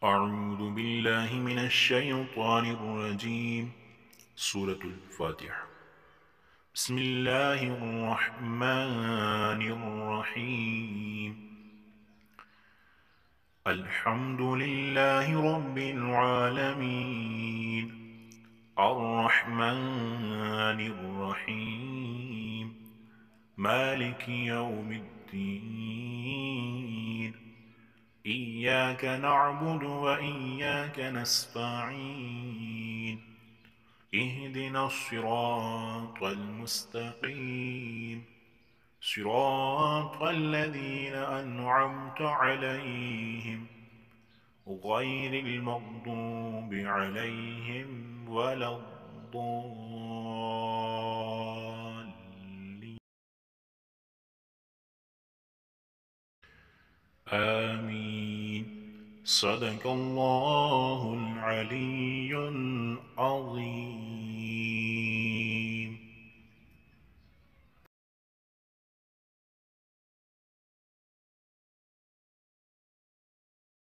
أعوذ بالله من الشيطان الرجيم. سورة الفاتحة. بسم الله الرحمن الرحيم. الحمد لله رب العالمين، الرحمن الرحيم، مالك يوم الدين. إياك نعبد وإياك نستعين. اهدنا الصراط المستقيم، صراط الذين أنعمت عليهم غير المغضوب عليهم ولا الضالين. آمين. صدق الله العلي العظيم.